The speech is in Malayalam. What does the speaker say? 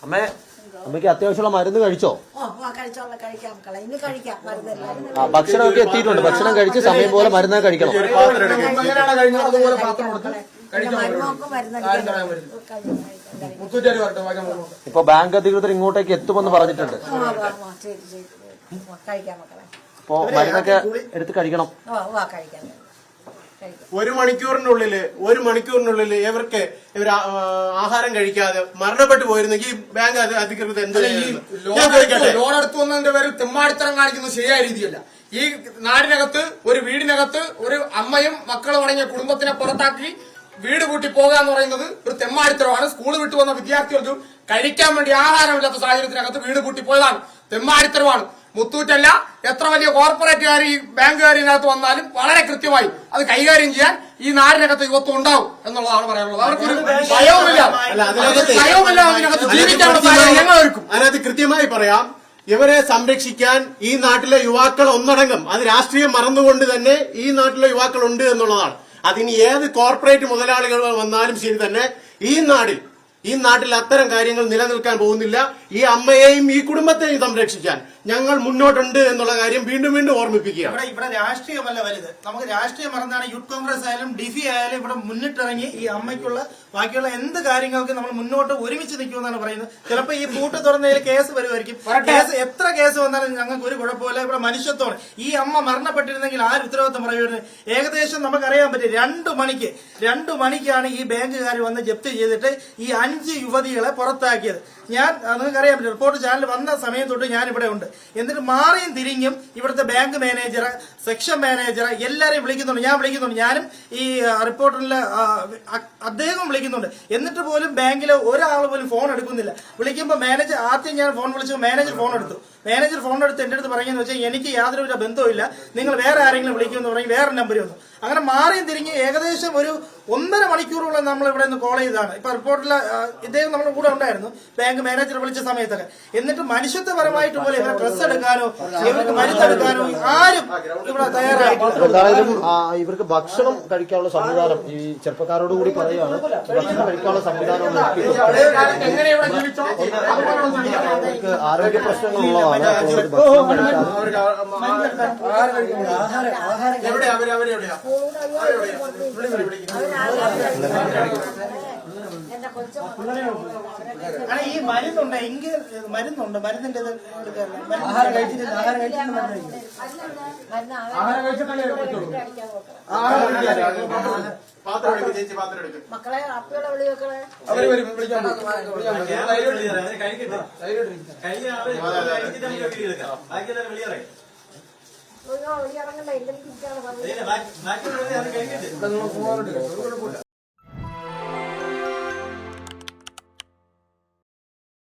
അമ്മേ, അമ്മയ്ക്ക് അത്യാവശ്യമുള്ള മരുന്ന് കഴിച്ചോ? ഭക്ഷണമൊക്കെ എത്തിയിട്ടുണ്ട്. ഭക്ഷണം കഴിച്ച് സമയം പോലെ മരുന്ന് കഴിക്കണം. ഇപ്പൊ ബാങ്ക് അധികൃതർ ഇങ്ങോട്ടേക്ക് എത്തുമെന്ന് പറഞ്ഞിട്ടുണ്ട്. അപ്പോ മരുന്നൊക്കെ എടുത്ത് കഴിക്കണം. ഒരു മണിക്കൂറിനുള്ളിൽ ഇവർ ആഹാരം കഴിക്കാതെ മരണപ്പെട്ടു പോയിരുന്നെങ്കിൽ ബാങ്ക് അധികൃതർ എന്ത് ലോൺ എടുത്തു വന്നതിന്റെ പേരിൽ തെമ്മാടിത്തരം കാണിക്കുന്നത് ശരിയായ രീതിയല്ല. ഈ നാടിനകത്ത് ഒരു വീടിനകത്ത് ഒരു അമ്മയും മക്കളും അടങ്ങിയ കുടുംബത്തിനെ പുറത്താക്കി വീട് കൂട്ടി പോകുക എന്ന് പറയുന്നത് ഒരു തെമ്മാടിത്തരമാണ്. സ്കൂൾ വിട്ടു വന്ന വിദ്യാർത്ഥികൾക്ക് കഴിക്കാൻ വേണ്ടി ആഹാരമില്ലാത്ത സാഹചര്യത്തിനകത്ത് വീട് കൂട്ടി പോയതാണ്. തെമ്മാടിത്തരമാണ്. മുത്തൂറ്റല്ല, എത്ര വലിയ കോർപ്പറേറ്റുകാർ ഈ ബാങ്കുകാരിനകത്ത് വന്നാലും വളരെ കൃത്യമായി അത് കൈകാര്യം ചെയ്യാൻ ഈ നാടിനകത്ത് യുവത്വം ഉണ്ടാവും എന്നുള്ളതാണ് പറയാനുള്ളത്. അവർക്കൊരു ഭയവുമില്ല അതിനകത്ത് ജീവിക്കാനുള്ള സാഹചര്യം ഞങ്ങൾ ഒരുക്കും. അതിനകത്ത് കൃത്യമായി പറയാം, ഇവരെ സംരക്ഷിക്കാൻ ഈ നാട്ടിലെ യുവാക്കൾ ഒന്നടങ്കം, അത് രാഷ്ട്രീയം മറന്നുകൊണ്ട് തന്നെ ഈ നാട്ടിലെ യുവാക്കൾ ഉണ്ട് എന്നുള്ളതാണ്. അതിന് ഏത് കോർപ്പറേറ്റ് മുതലാളികൾ വന്നാലും ശരി തന്നെ ഈ നാട്ടിൽ അത്തരം കാര്യങ്ങൾ നിലനിൽക്കാൻ പോകുന്നില്ല. ഈ അമ്മയെയും ഈ കുടുംബത്തെയും സംരക്ഷിക്കാൻ ഞങ്ങൾ മുന്നോട്ടുണ്ട് എന്നുള്ള കാര്യം വീണ്ടും വീണ്ടും ഓർമ്മിപ്പിക്കുക. ഇവിടെ രാഷ്ട്രീയമല്ല വലുത്. നമുക്ക് രാഷ്ട്രീയം മറന്നാണ് യൂത്ത് കോൺഗ്രസ് ആയാലും ഡിഫി ആയാലും ഇവിടെ മുന്നിട്ടിറങ്ങി ഈ അമ്മയ്ക്കുള്ള ബാക്കിയുള്ള എന്ത് കാര്യങ്ങൾക്ക് നമ്മൾ മുന്നോട്ട് ഒരുമിച്ച് നിൽക്കുമെന്നാണ് പറയുന്നത്. ചിലപ്പോൾ ഈ പൂട്ട് തുറന്നതിൽ കേസ് വരുമായിരിക്കും. എത്ര കേസ് വന്നാലും ഞങ്ങൾക്ക് ഒരു കുഴപ്പമില്ല. ഇവിടെ മനുഷ്യത്വമാണ്. ഈ അമ്മ മരണപ്പെട്ടിരുന്നെങ്കിൽ ആര് ഉത്തരവാദിത്വം പറയുന്നത്? ഏകദേശം നമുക്കറിയാൻ പറ്റും 2 മണിക്കാണ് ഈ ബാങ്കുകാർ വന്ന് ജപ്തി ചെയ്തിട്ട് ഈ 5 യുവതികളെ പുറത്താക്കിയത്. നിങ്ങൾക്കറിയാൻ പറ്റും, റിപ്പോർട്ട് ചാനൽ വന്ന സമയം തൊട്ട് ഞാൻ ഇവിടെ ഉണ്ട്. എന്നിട്ട് മാറിയും തിരിഞ്ഞും ഇവിടുത്തെ ബാങ്ക് മാനേജർ, സെക്ഷൻ മാനേജർ എല്ലാരെയും വിളിക്കുന്നുണ്ട്. ഞാൻ വിളിക്കുന്നുണ്ട്. ഞാനും ഈ റിപ്പോർട്ടറിലെ അദ്ദേഹം വിളിക്കുന്നുണ്ട്. എന്നിട്ട് പോലും ബാങ്കിലെ ഒരാൾ പോലും ഫോൺ എടുക്കുന്നില്ല. വിളിക്കുമ്പോൾ മാനേജർ, ആദ്യം ഞാൻ ഫോൺ വിളിച്ചപ്പോൾ മാനേജർ ഫോൺ എടുത്തു എന്റെ അടുത്ത് പറയുന്നത് വെച്ചാൽ എനിക്ക് യാതൊരു ബന്ധവുമില്ല, നിങ്ങൾ വേറെ ആരെങ്കിലും വിളിക്കുമെന്ന് പറഞ്ഞ് വേറെ നമ്പർ വന്നു. അങ്ങനെ മാറിയും തിരിഞ്ഞ് ഏകദേശം ഒരു 1.5 മണിക്കൂറോളം നമ്മൾ ഇവിടെ നിന്ന് കോൾ ചെയ്തതാണ്. ഇപ്പൊ റിപ്പോർട്ടിൽ ഇദ്ദേഹം നമ്മുടെ കൂടെ ഉണ്ടായിരുന്നു, ബാങ്ക് മാനേജർ വിളിച്ച സമയത്തൊക്കെ. എന്നിട്ട് മനുഷ്യത്വപരമായിട്ട് പോലെ ഇവരെ ഡ്രസ് എടുക്കാനോ ഇവർക്ക് മരുന്നെടുക്കാനോ ആരും ഇവിടെ തയ്യാറായിട്ടില്ല. എന്തായാലും ഇവർക്ക് ഭക്ഷണം കഴിക്കാനുള്ള സംവിധാനം ഈ ചെറുപ്പക്കാരോട് കൂടി പറയുകയാണ്. ഭക്ഷണം കഴിക്കാനുള്ള സംവിധാനം ഇവർക്ക് ആരോഗ്യ പ്രശ്നങ്ങളുള്ളതാണ്. ഈ മരുന്നുണ്ട്, എങ്കിൽ മരുന്നുണ്ട്, മരുന്നിന്റെ മക്കളെ അപ്പയുടെ വിളി വെക്കളെ ഇറങ്ങണ്ട. എന്തെങ്കിലും